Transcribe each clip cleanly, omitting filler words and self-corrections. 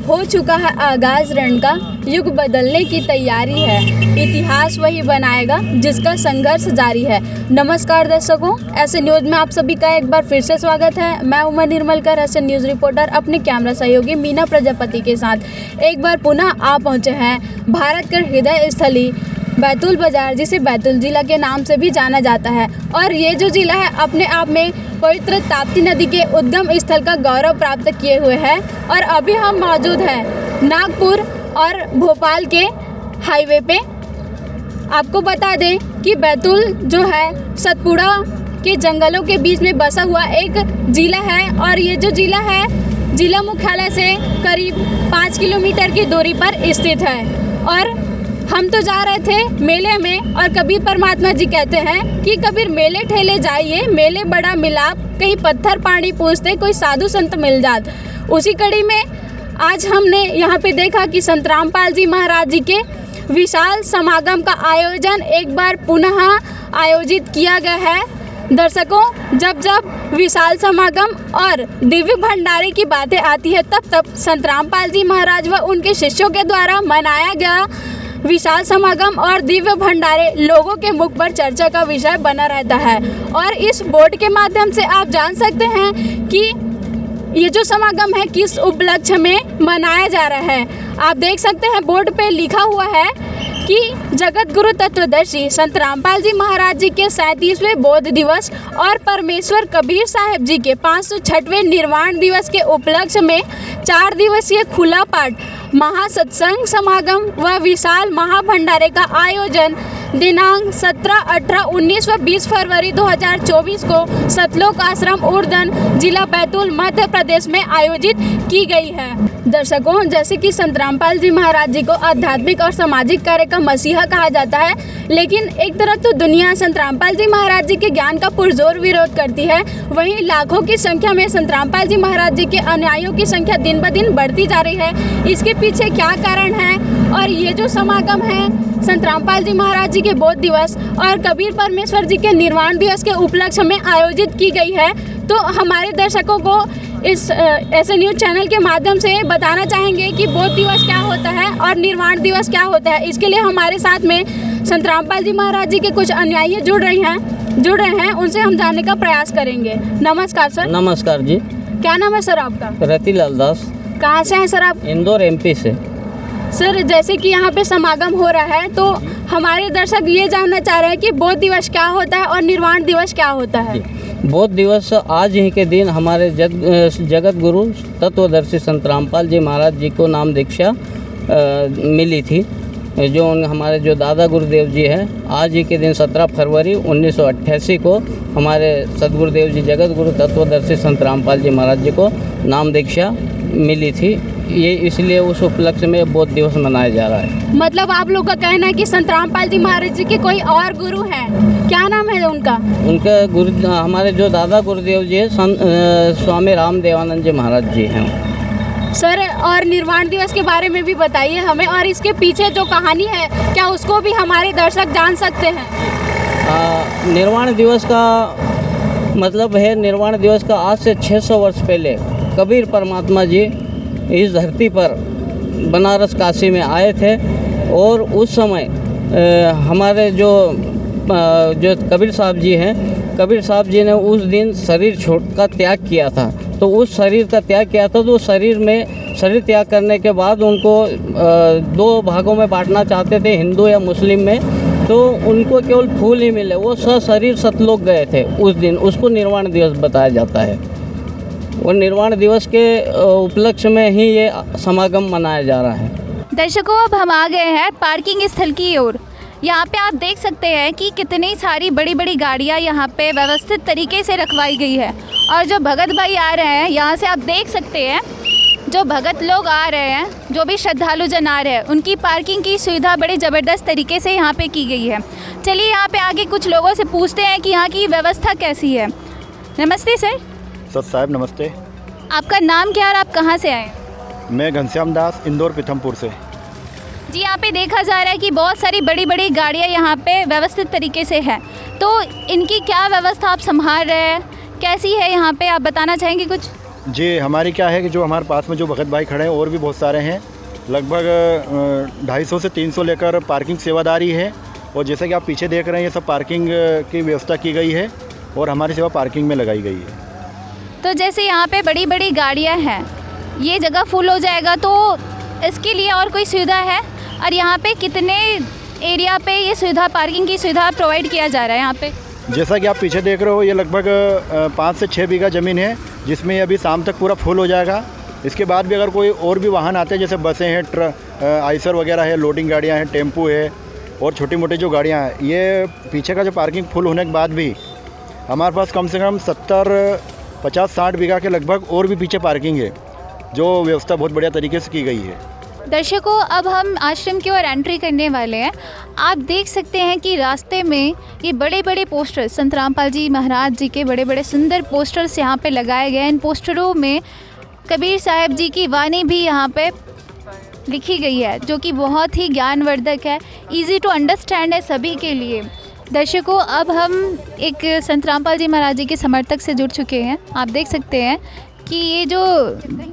हो चुका है आगाज रण का, युग बदलने की तैयारी है, इतिहास वही बनाएगा जिसका संघर्ष जारी है। नमस्कार दर्शकों, ऐसे न्यूज़ में आप सभी का एक बार फिर से स्वागत है। मैं उमर निर्मलकर, ऐसे न्यूज़ रिपोर्टर अपने कैमरा सहयोगी मीना प्रजापति के साथ एक बार पुनः आ पहुंचे हैं भारत के हृदय स्थली बैतूल बाजार, जिसे बैतूल जिला के नाम से भी जाना जाता है। और ये जो जिला है अपने आप में पवित्र ताप्ती नदी के उद्गम स्थल का गौरव प्राप्त किए हुए है। और अभी हम मौजूद हैं नागपुर और भोपाल के हाईवे पे। आपको बता दें कि बैतूल जो है सतपुड़ा के जंगलों के बीच में बसा हुआ एक जिला है। और ये जो जिला है जिला मुख्यालय से करीब 5 किलोमीटर की दूरी पर स्थित है। और हम तो जा रहे थे मेले में, और कबीर परमात्मा जी कहते हैं कि कबीर मेले ठेले जाइए, मेले बड़ा मिलाप, कहीं पत्थर पानी पूछते कोई साधु संत मिल जात। उसी कड़ी में आज हमने यहाँ पे देखा कि संत रामपाल जी महाराज जी के विशाल समागम का आयोजन एक बार पुनः आयोजित किया गया है। दर्शकों, जब जब विशाल समागम और दिव्य भंडारे की बातें आती है तब संत रामपाल जी महाराज व उनके शिष्यों के द्वारा मनाया गया विशाल समागम और दिव्य भंडारे लोगों के मुख पर चर्चा का विषय बना रहता है। और इस बोर्ड के माध्यम से आप जान सकते हैं कि ये जो समागम है किस उपलक्ष्य में मनाया जा रहा है। आप देख सकते हैं बोर्ड पे लिखा हुआ है कि जगत गुरु तत्वदर्शी संत रामपाल जी महाराज जी के 37वें बौद्ध दिवस और परमेश्वर कबीर साहिब जी के 506वें निर्वाण दिवस के उपलक्ष्य में 4 दिवसीय खुला पाठ महासत्संग समागम व विशाल महाभंडारे का आयोजन दिनांक 17, 18, 19 व 20 फरवरी 2024 को सतलोक आश्रम उर्दन जिला बैतूल मध्य प्रदेश में आयोजित की गई है। दर्शकों, जैसे कि संत रामपाल जी महाराज जी को आध्यात्मिक और सामाजिक कार्य का मसीहा कहा जाता है, लेकिन एक तरफ तो दुनिया संत रामपाल जी महाराज जी के ज्ञान का पुरजोर विरोध करती है, वहीं लाखों की संख्या में संत रामपाल जी महाराज जी के अनुयायियों की संख्या दिन ब दिन बढ़ती जा रही है। इसके पीछे क्या कारण है? और ये जो समागम है संत रामपाल जी महाराज जी के बौद्ध दिवस और कबीर परमेश्वर जी के निर्वाण दिवस के उपलक्ष्य में आयोजित की गई है, तो हमारे दर्शकों को इस ऐसे न्यूज़ चैनल के माध्यम से बताना चाहेंगे कि बौद्ध दिवस क्या होता है और निर्वाण दिवस क्या होता है। इसके लिए हमारे साथ में संत रामपाल जी महाराज जी के कुछ अनुयायी जुड़ रहे हैं, उनसे हम जानने का प्रयास करेंगे। नमस्कार सर। नमस्कार जी। क्या नाम है सर आपका? रतिलाल दास। कहाँ से हैं सर आप? इंदौर MP से। सर, जैसे कि यहाँ पे समागम हो रहा है तो हमारे दर्शक ये जानना चाह रहे हैं कि बौद्ध दिवस क्या होता है और निर्वाण दिवस क्या होता है। बौद्ध दिवस आज ही के दिन हमारे जगत गुरु तत्वदर्शी संत रामपाल जी महाराज जी को नाम दीक्षा मिली थी। जो हमारे जो दादा गुरुदेव जी हैं, आज ही के दिन 17 फरवरी 1988 को हमारे सदगुरुदेव जी जगत गुरु तत्वदर्शी संत रामपाल जी महाराज जी को नाम दीक्षा मिली थी। ये इसलिए उस उपलक्ष्य में बौद्ध दिवस मनाया जा रहा है। मतलब आप लोग का कहना है कि संत रामपाल जी महाराज जी के कोई और गुरु हैं, क्या नाम है उनका? उनका गुरु हमारे जो दादा गुरुदेव जी हैं स्वामी रामदेवानंद जी महाराज जी हैं। सर, और निर्वाण दिवस के बारे में भी बताइए हमें, और इसके पीछे जो कहानी है क्या उसको भी हमारे दर्शक जान सकते हैं? निर्वाण दिवस का मतलब है, निर्वाण दिवस का आज से 600 वर्ष पहले कबीर परमात्मा जी इस धरती पर बनारस काशी में आए थे। और उस समय हमारे जो कबीर साहब जी हैं, कबीर साहब जी ने उस दिन शरीर का त्याग किया था। तो उस शरीर का त्याग किया था, तो शरीर त्याग करने के बाद उनको 2 भागों में बांटना चाहते थे, हिंदू या मुस्लिम में। तो उनको केवल फूल ही मिले, वो सशरीर सतलोक गए थे उस दिन। उसको निर्वाण दिवस बताया जाता है। और निर्वाण दिवस के उपलक्ष्य में ही ये समागम मनाया जा रहा है। दर्शकों, अब हम आ गए हैं पार्किंग स्थल की ओर। यहाँ पे आप देख सकते हैं कि कितनी सारी बड़ी बड़ी गाड़ियाँ यहाँ पे व्यवस्थित तरीके से रखवाई गई है। और जो भगत भाई आ रहे हैं, यहाँ से आप देख सकते हैं जो भगत लोग आ रहे हैं, जो भी श्रद्धालु जन आ रहे हैं, उनकी पार्किंग की सुविधा बड़े ज़बरदस्त तरीके से यहाँ पे की गई है। चलिए यहाँ पे आगे कुछ लोगों से पूछते हैं कि यहाँ की व्यवस्था कैसी है। नमस्ते सर। सर साहब नमस्ते। आपका नाम क्या और आप कहाँ से आए? मैं घनश्याम दास, इंदौर पीथमपुर से। जी, यहाँ पे देखा जा रहा है कि बहुत सारी बड़ी बड़ी गाड़ियाँ यहाँ पे व्यवस्थित तरीके से है, तो इनकी क्या व्यवस्था आप संभाल रहे हैं, कैसी है यहाँ पे, आप बताना चाहेंगे कुछ? जी, हमारी क्या है कि जो हमारे पास में जो भगत भाई खड़े हैं और भी बहुत सारे हैं, लगभग 250 से 300 लेकर पार्किंग सेवादारी है। और जैसे कि आप पीछे देख रहे हैं, ये सब पार्किंग की व्यवस्था की गई है और हमारी सेवा पार्किंग में लगाई गई है। तो जैसे यहाँ पे बड़ी बड़ी गाड़ियाँ हैं, ये जगह फुल हो जाएगा तो इसके लिए और कोई सुविधा है? और यहाँ पे कितने एरिया पे ये सुविधा, पार्किंग की सुविधा प्रोवाइड किया जा रहा है यहाँ पे? जैसा कि आप पीछे देख रहे हो, ये लगभग 5 से 6 बीघा ज़मीन है, जिसमें अभी शाम तक पूरा फुल हो जाएगा। इसके बाद भी अगर कोई और भी वाहन आते हैं, जैसे बसें हैं, आइसर वगैरह है, लोडिंग गाड़ियाँ हैं, टेम्पू है और छोटी मोटी जो गाड़ियाँ हैं, ये पीछे का जो पार्किंग फुल होने के बाद भी हमारे पास कम से कम 70, 50, 60 बीघा के लगभग और भी पीछे पार्किंग है, जो व्यवस्था बहुत बढ़िया तरीके से की गई है। दर्शकों, अब हम आश्रम की ओर एंट्री करने वाले हैं। आप देख सकते हैं कि रास्ते में ये बड़े बड़े पोस्टर्स, संत रामपाल जी महाराज जी के बड़े बड़े सुंदर पोस्टर्स यहाँ पे लगाए गए हैं। इन पोस्टरों में कबीर साहब जी की वाणी भी यहाँ पे लिखी गई है, जो कि बहुत ही ज्ञानवर्धक है, इजी टू अंडरस्टैंड है सभी के लिए। दर्शकों, अब हम एक संत रामपाल जी महाराज जी के समर्थक से जुड़ चुके हैं। आप देख सकते हैं कि ये जो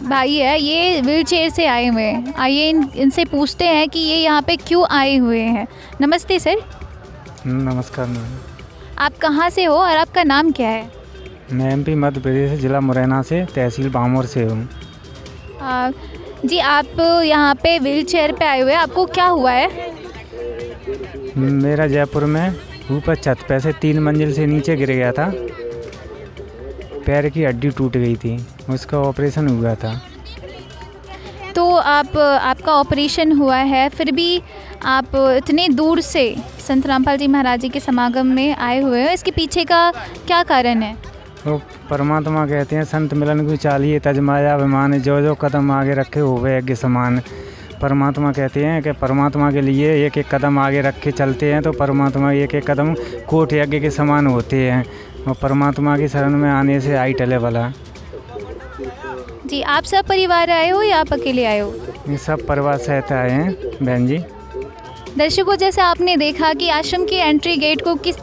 भाई है, ये व्हील चेयर से आए हुए हैं। आइए इनसे पूछते हैं कि ये यहाँ पे क्यों आए हुए हैं। नमस्ते सर। नमस्कार मैम। आप कहाँ से हो और आपका नाम क्या है? मैं एमपी मध्य प्रदेश जिला मुरैना से, तहसील बामोर से हूँ। जी, आप यहाँ पे व्हील चेयर पे आए हुए हैं, आपको क्या हुआ है? मेरा जयपुर में ऊपर छत पे से 3 मंजिल से नीचे गिर गया था, पैर की हड्डी टूट गई थी, उसका ऑपरेशन हुआ था। तो आपका ऑपरेशन हुआ है, फिर भी आप इतने दूर से संत रामपाल जी महाराज जी के समागम में आए हुए हो, इसके पीछे का क्या कारण है? वो परमात्मा कहते हैं, संत मिलन को चालिए तजमाया अभिमान, जो जो कदम आगे रखे हुए यज्ञ समान। परमात्मा कहते हैं कि परमात्मा के लिए एक एक कदम आगे रख के चलते हैं तो परमात्मा एक एक कदम कोट यज्ञ के समान होते हैं, और परमात्मा की शरण में आने से आई टले वाला। जी, आप सब परिवार आए हो या आप अकेले आए हो? ये सब परिवार सहित आए हैं बहन जी। दर्शकों, जैसे आपने देखा कि आश्रम की एंट्री गेट को किस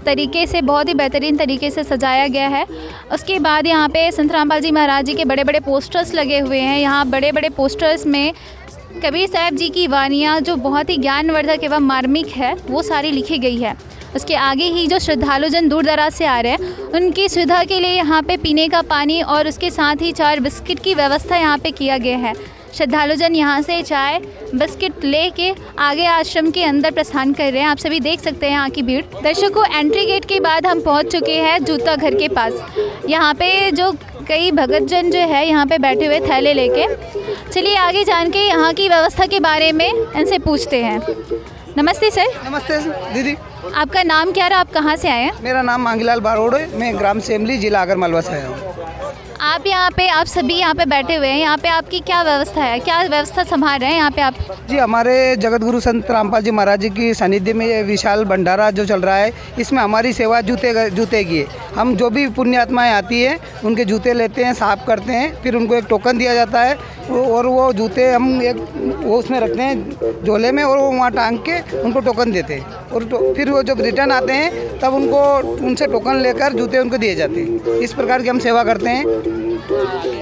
तरीके से, बहुत ही बेहतरीन तरीके से सजाया गया है। उसके बाद यहाँ पे संत रामपाल जी महाराज जी के बड़े बड़े पोस्टर्स लगे हुए हैं। यहाँ बड़े बड़े पोस्टर्स में कबीर साहब जी की वानियाँ, जो बहुत ही ज्ञानवर्धक एवं मार्मिक है, वो सारी लिखी गई है। उसके आगे ही जो श्रद्धालुजन दूर दराज से आ रहे हैं, उनकी सुविधा के लिए यहाँ पे पीने का पानी और उसके साथ ही 4 बिस्किट की व्यवस्था यहाँ पे किया गया है। श्रद्धालुजन यहाँ से चाय बिस्किट लेके आगे आश्रम के अंदर प्रस्थान कर रहे हैं। आप सभी देख सकते हैं यहाँ की भीड़। दर्शकों, एंट्री गेट के बाद हम पहुँच चुके हैं जूता घर के पास। यहाँ पे जो कई भगतजन जो है यहाँ पे बैठे हुए थैले लेके। चलिए आगे जान के यहाँ की व्यवस्था के बारे में इनसे पूछते हैं। नमस्ते सर। नमस्ते दीदी। आपका नाम क्या रहा, आप कहाँ से आए हैं? मेरा नाम मांगीलाल बारोड़ है, मैं ग्राम सेमली जिला आगर मालवा से आया हूँ। आप यहाँ पे, आप सभी यहाँ पे बैठे हुए हैं, यहाँ पे आपकी क्या व्यवस्था है, क्या व्यवस्था संभाल रहे हैं यहाँ पे आप? जी, हमारे जगत गुरु संत रामपाल जी महाराज जी की सानिध्य में ये विशाल भंडारा जो चल रहा है, इसमें हमारी सेवा जूते की है। हम जो भी पुण्य आत्माएँ आती है उनके जूते लेते हैं, साफ करते हैं, फिर उनको एक टोकन दिया जाता है और वो जूते हम एक वो उसमें रखते हैं झोले में और वो वहाँ टांग के उनको टोकन देते हैं। और फिर वो जब रिटर्न आते हैं तब उनको उनसे टोकन लेकर जूते उनको दिए जाते हैं। इस प्रकार की हम सेवा करते हैं।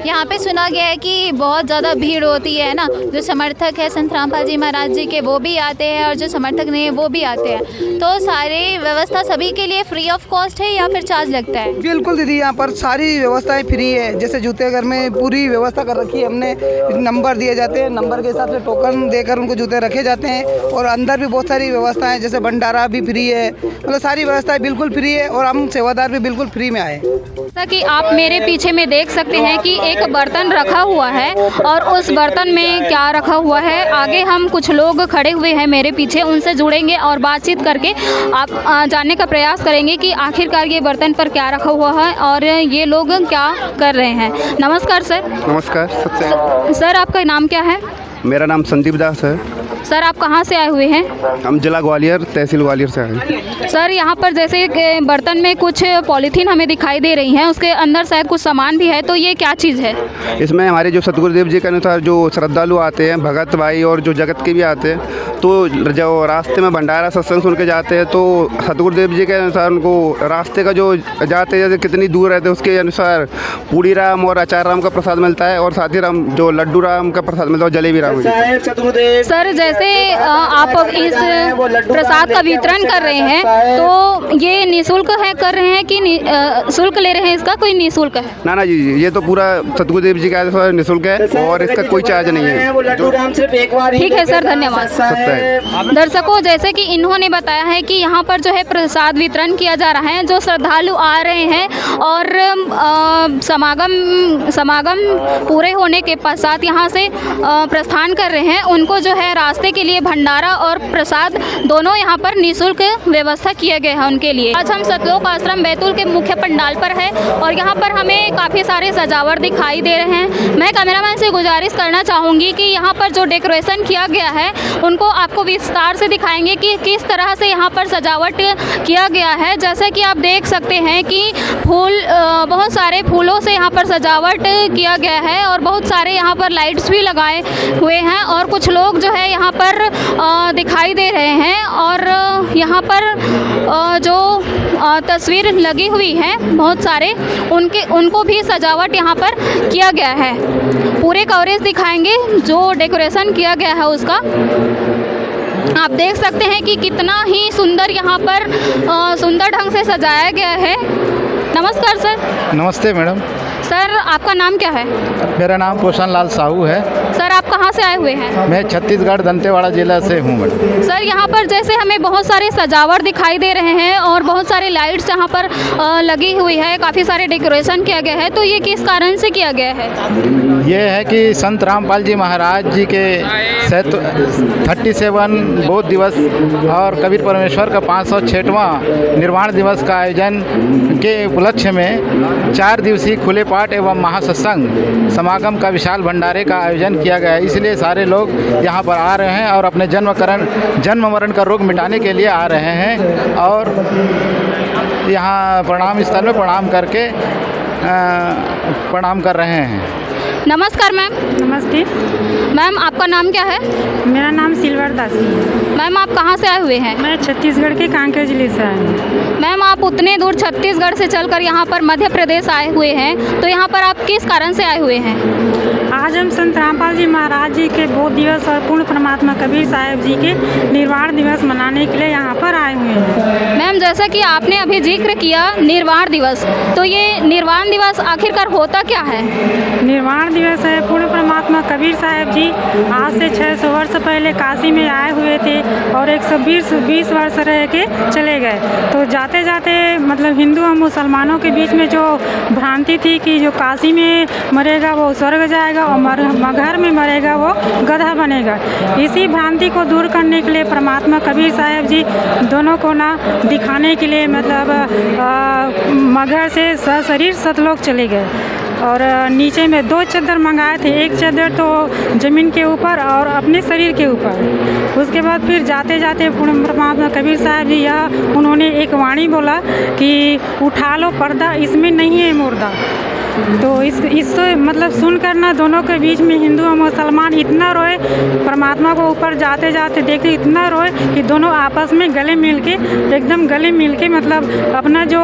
यहाँ पे सुना गया है कि बहुत ज़्यादा भीड़ होती है ना, जो समर्थक है संत रामपाल जी महाराज जी के वो भी आते हैं और जो समर्थक नहीं है वो भी आते हैं। तो सारी व्यवस्था सभी के लिए फ्री ऑफ कॉस्ट है या फिर चार्ज लगता है? बिल्कुल दीदी, यहाँ पर सारी व्यवस्थाएं फ्री है। जैसे जूते घर में पूरी व्यवस्था कर रखी है हमने, नंबर दिए जाते हैं, नंबर के हिसाब से टोकन देकर उनको जूते रखे जाते हैं। और अंदर भी बहुत सारी व्यवस्थाएं, जैसे भंडारा भी फ्री है, मतलब सारी व्यवस्थाएं बिल्कुल फ्री है और हम सेवादार भी बिल्कुल फ्री में आए। जैसा कि आप मेरे पीछे में देख सकते हैं कि एक बर्तन रखा हुआ है और उस बर्तन में क्या रखा हुआ है, आगे हम कुछ लोग खड़े हुए हैं मेरे पीछे, उनसे जुड़ेंगे और बातचीत करके आप जानने का प्रयास करेंगे कि आखिरकार ये बर्तन पर क्या रखा हुआ है और ये लोग क्या कर रहे हैं। नमस्कार सर। नमस्कार। सर, आपका नाम क्या है? मेरा नाम संदीप दास है। सर आप कहाँ से आए हुए हैं? हम जिला ग्वालियर, तहसील ग्वालियर से आए हैं। सर यहाँ पर जैसे कि बर्तन में कुछ पॉलीथीन हमें दिखाई दे रही हैं, उसके अंदर शायद कुछ सामान भी है, तो ये क्या चीज़ है? इसमें हमारे जो सतगुरुदेव जी के अनुसार जो श्रद्धालु आते हैं, भगत भाई और जो जगत के भी आते हैं, तो जो रास्ते में भंडारा सत्संग सुन के जाते हैं, तो सतगुरुदेव जी के अनुसार उनको रास्ते का जो जाते जैसे कितनी दूर रहते हैं उसके अनुसार पूड़ी राम और अचार राम का प्रसाद मिलता है, और साथ ही राम जो लड्डू राम का प्रसाद मिलता है और जलेबी राम। सर जैसे आप इस प्रसाद का वितरण कर रहे हैं, तो ये निःशुल्क है कर रहे हैं कि शुल्क ले रहे हैं? इसका कोई निःशुल्क है? ना जी, ये तो पूरा सतगुरुदेव जी का निःशुल्क है और इसका कोई चार्ज नहीं है। ठीक है सर, धन्यवाद। दर्शकों, जैसे कि इन्होंने बताया है कि यहाँ पर जो है प्रसाद वितरण किया जा रहा है, जो श्रद्धालु आ रहे हैं और समागम पूरे होने के पश्चात यहाँ से प्रस्थान कर रहे हैं, उनको जो है रास्ते के लिए भंडारा और प्रसाद दोनों यहाँ पर निःशुल्क व्यवस्था किए गए हैं उनके लिए। आज हम सतलोक आश्रम बैतूल के मुख्य पंडाल पर है और यहाँ पर हमें काफ़ी सारे सजावट दिखाई दे रहे हैं। मैं कैमरामैन से गुजारिश करना चाहूँगी कि यहाँ पर जो डेकोरेशन किया गया है उनको आपको विस्तार से दिखाएंगे कि किस तरह से यहाँ पर सजावट किया गया है। जैसे कि आप देख सकते हैं कि फूल, बहुत सारे फूलों से यहाँ पर सजावट किया गया है और बहुत सारे यहाँ पर लाइट्स भी लगाए हुए हैं और कुछ लोग जो है यहाँ पर दिखाई दे रहे हैं और यहाँ पर जो तस्वीर लगी हुई है बहुत सारे, उनको भी सजावट यहाँ पर किया गया है। पूरे कवरेज दिखाएंगे जो डेकोरेशन किया गया है उसका। आप देख सकते हैं कि कितना ही सुंदर यहाँ पर सुंदर ढंग से सजाया गया है। नमस्कार सर। नमस्ते मैडम। सर आपका नाम क्या है? मेरा नाम रोशन लाल साहू है। सर आप कहाँ से आए हुए हैं? मैं छत्तीसगढ़ दंतेवाड़ा जिला से हूँ मैडम। सर यहाँ पर जैसे हमें बहुत सारे सजावट दिखाई दे रहे हैं और बहुत सारे लाइट्स यहाँ पर लगी हुई है, काफ़ी सारे डेकोरेशन किया गया है, तो ये किस कारण से किया गया है? ये है कि संत रामपाल जी महाराज जी के 37 बोध दिवस और कबीर परमेश्वर का 506वां निर्वाण दिवस का आयोजन के उपलक्ष्य में 4 दिवसीय खुले पाठ एवं महासत्संग समागम का विशाल भंडारे का आयोजन किया गया है। इसलिए सारे लोग यहाँ पर आ रहे हैं और अपने जन्म मरण का रोग मिटाने के लिए आ रहे हैं और यहाँ प्रणाम स्थल में प्रणाम करके प्रणाम कर रहे हैं। नमस्कार मैम। नमस्ते मैम, आपका नाम क्या है? मेरा नाम सिल्वर दासी है। मैम आप कहाँ से आए हुए हैं? मैं छत्तीसगढ़ के कांकेर जिले से आई हूँ। मैम आप उतने दूर छत्तीसगढ़ से चलकर यहाँ पर मध्य प्रदेश आए हुए हैं, तो यहाँ पर आप किस कारण से आए हुए हैं? आज हम संत रामपाल जी महाराज जी के बोध दिवस और पूर्ण परमात्मा कबीर साहब जी के निर्वाण दिवस मनाने के लिए यहाँ पर आए हुए हैं। मैम जैसा कि आपने अभी जिक्र किया निर्वाण दिवस, तो ये निर्वाण दिवस आखिरकार होता क्या है? निर्वाण दिवस है, पूर्ण परमात्मा कबीर साहब जी आज से 600 वर्ष पहले काशी में आए हुए थे और 120 वर्ष रह के चले गए। तो जाते जाते मतलब हिंदू और मुसलमानों के बीच में जो भ्रांति थी कि जो काशी में मरेगा वो स्वर्ग जाएगा और मगहर में मरेगा वो गधा बनेगा, इसी भ्रांति को दूर करने के लिए परमात्मा कबीर साहब जी दोनों को ना दिखाने के लिए मतलब मगहर से सशरीर सतलोक चले गए और नीचे में 2 चादर मंगाए थे, एक चादर तो ज़मीन के ऊपर और अपने शरीर के ऊपर। उसके बाद फिर जाते जाते पूर्ण परमात्मा कबीर साहब जी यह उन्होंने एक वाणी बोला कि उठा लो पर्दा, इसमें नहीं है मुर्दा। तो इससे मतलब सुनकर ना दोनों के बीच में हिंदू और मुसलमान इतना रोए, परमात्मा को ऊपर जाते जाते देखते इतना रोए कि दोनों आपस में गले मिल के एकदम गले मिल के मतलब अपना जो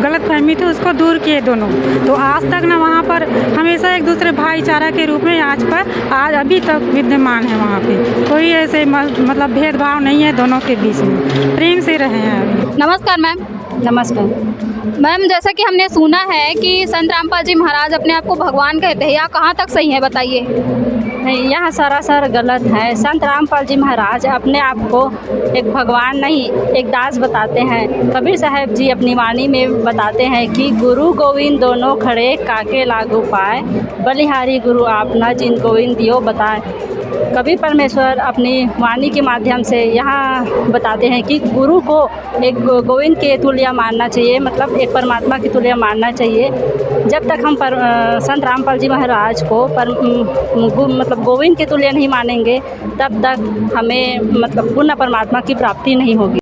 गलत फहमी थी उसको दूर किए दोनों। तो आज तक ना वहाँ पर हमेशा एक दूसरे भाईचारा के रूप में आज अभी तक विद्यमान है। वहाँ पे कोई ऐसे मतलब भेदभाव नहीं है, दोनों के बीच में प्रेम से रहे हैं अभी। नमस्कार मैम। नमस्कार मैम, जैसा कि हमने सुना है कि संत रामपाल जी महाराज अपने आप को भगवान कहते हैं, या कहाँ तक सही है बताइए? नहीं, यहाँ सरासर गलत है। संत रामपाल जी महाराज अपने आप को एक भगवान नहीं एक दास बताते हैं। कबीर साहब जी अपनी वाणी में बताते हैं कि गुरु गोविंद दोनों खड़े काके लागू पाए, बलिहारी गुरु आपना जिन गोविंद दियो बताए। कबीर परमेश्वर अपनी वाणी के माध्यम से यहाँ बताते हैं कि गुरु को एक गोविंद के तुल्य मानना चाहिए, मतलब एक परमात्मा की तुल्य मानना चाहिए। जब तक हम संत रामपाल जी महाराज को मतलब गोविंद के तुल्य नहीं मानेंगे तब तक हमें मतलब पूर्ण परमात्मा की प्राप्ति नहीं होगी।